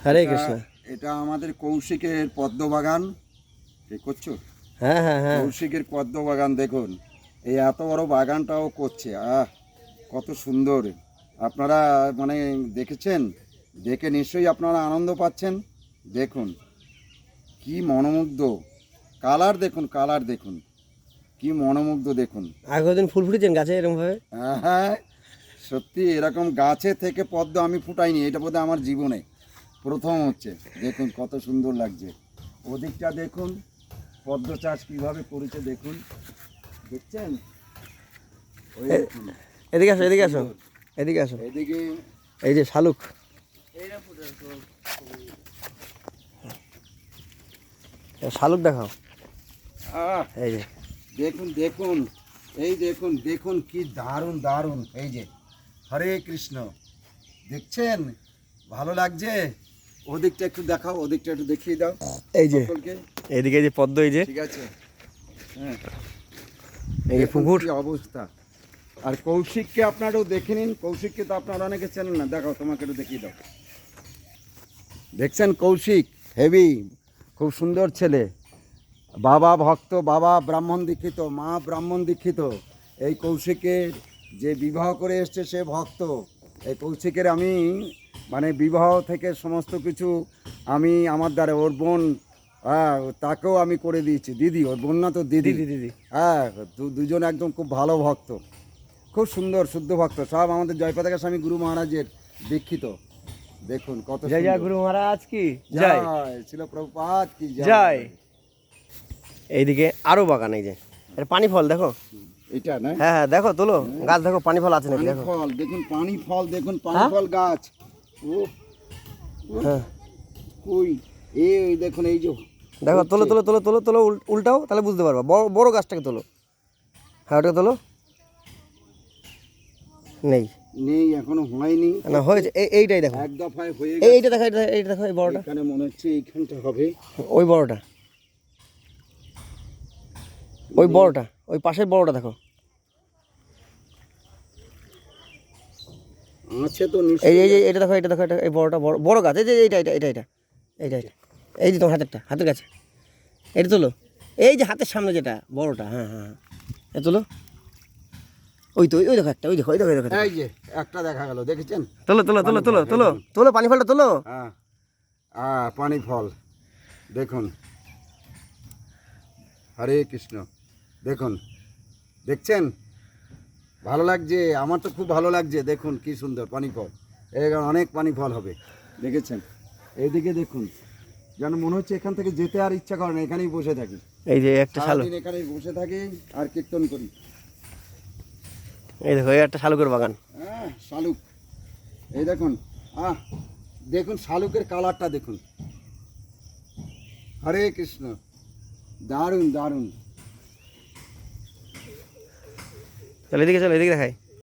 হরে কৃষ্ণ। এটা আমাদের কৌশিকের পদ্ম বাগান। ঠিক করছো? হ্যাঁ হ্যাঁ হ্যাঁ। কৌশিকের পদ্ম বাগান দেখুন, এই এত বড় বাগানটাও করছে। কত সুন্দর! আপনারা মানে দেখেছেন, দেখে নিশ্চয়ই আপনারা আনন্দ পাচ্ছেন। দেখুন কি মনোমুগ্ধ কালার, দেখুন কালার দেখুন, কি মনোমুগ্ধ দেখুন। আগের দিন ফুল ফুটেছেন গাছে এরকম ভাবে? হ্যাঁ, সত্যি এরকম গাছে থেকে পদ্ম আমি ফুটাইনি, এটা বোধহয় আমার জীবনে প্রথম হচ্ছে। দেখুন কত সুন্দর লাগছে। ওদিকটা দেখুন পদ্ম চাষ কীভাবে করেছে দেখুন, দেখছেন? ওই দেখুন, এদিকে আসো, এদিকে আসো, এদিকে আসো। এদিকে এই যে শালুক, শালুক দেখাও। এই যে দেখুন দেখুন, এই দেখুন দেখুন কি দারুণ দারুণ। এই যে হরে কৃষ্ণ, দেখছেন? ভালো লাগছে? ওদিকটা একটু দেখাও, ওদিকটা একটু দেখিয়ে দাও এই যে সকলকে। এইদিকে যে পদ্ম, এই যে ঠিক আছে, হ্যাঁ, এই যে পুকুর। কি অবস্থা। আর কৌশিককে আপনারাও দেখে নিন, কৌশিককে তো আপনারা অনেকে চেনেন না, দেখাও, তোমাকে একটু দেখিয়ে দাও। দেখছেন কৌশিক? হেভি, খুব সুন্দর ছেলে, বাবা ভক্ত, বাবা ব্রাহ্মণ দীক্ষিত, মা ব্রাহ্মণ দীক্ষিত। এই কৌশিকের যে বিবাহ করে এসছে সে ভক্ত। এই কৌশিকের আমি মানে বিবাহ থেকে সমস্ত কিছু আমি আমার দ্বারা, ওর বোন, হ্যাঁ, তাকেও আমি করে দিয়েছি। দিদি, ওর বোন না তো দিদি, দিদি। হ্যাঁ, দুজন একদম খুব ভালো ভক্ত, খুব সুন্দর শুদ্ধ ভক্ত, সব আমাদের জয়পতাকা স্বামী গুরু মহারাজের দীক্ষিত। দেখুন কত জয় জয় গুরু মহারাজ কি জয়, ছিল প্রভুপাদ কি জয়। এইদিকে আরো বাগান, এই যে এটা পানি ফল দেখো। এটা না? হ্যাঁ হ্যাঁ, দেখো তোলো গাছ, দেখো পানি ফল আছে নাকি পানি দেখো। ফল দেখুন, পানি ফল দেখুন, পানি ফল গাছ। ও হ্যাঁ কই, এই দেখুন, এই যে দেখো, তোলো তোলো তোলো তোলো তোলো, উল্টাও তাহলে বুঝতে পারবা। বড় বড় গাছটাকে তোলো। হ্যাঁ ওটাকে তোলো। নেই নেই, এখনো হয়নি। না, হয়েছে। এইটাই দেখো, এক দফায় হয়ে এইটা দেখো, এইটা দেখো, এই বড়টা। এখানে মনে হচ্ছে এইখানটা হবে। ওই বড়টা, ওই বড়টা, ওই পাশের বড়টা দেখো। আছে তো এই নিশ্চয়ই। এই এটা দেখো, এটা দেখো, এটা এই বড়টা, বড় বড় গাছ। এই যে এইটা এটা এটা এটা এইটা এটা, এই যে তোমার হাতেরটা, হাতের কাছে এটা তোলো। এই যে হাতের সামনে যেটা বড়টা, হ্যাঁ হ্যাঁ হ্যাঁ, এটা তোলো। ওই তো, ওই দেখো একটা, ওই দেখো, ওই দেখো, ওই দেখো। এই যে একটা দেখা গেল, দেখেছেন? তোলো তোলো তোলো তোলো তোলো তোলো, পানি ফলটা তোলো। হ্যাঁ, পানি ফল দেখুন। হরে কৃষ্ণ, দেখুন, দেখছেন? ভালো লাগছে, আমার তো খুব ভালো লাগছে। দেখুন কি সুন্দর পানি ফল, এখানে অনেক পানি ফল হবে, দেখেছেন? এইদিকে দেখুন, যেন মনে হচ্ছে এখান থেকে যেতে আর ইচ্ছা করে না, এখানেই বসে থাকি। এই যে একটা শালুক, সারাদিন এখানেই বসে থাকি আর কীর্তন করি। এই দেখো, এই একটা শালুকের বাগান। হ্যাঁ, শালুক, এই দেখুন, দেখুন শালুকের কালারটা দেখুন। হরে কৃষ্ণ, দারুণ দারুণ। চলো এদিকে, চলো এদিকে দেখাই।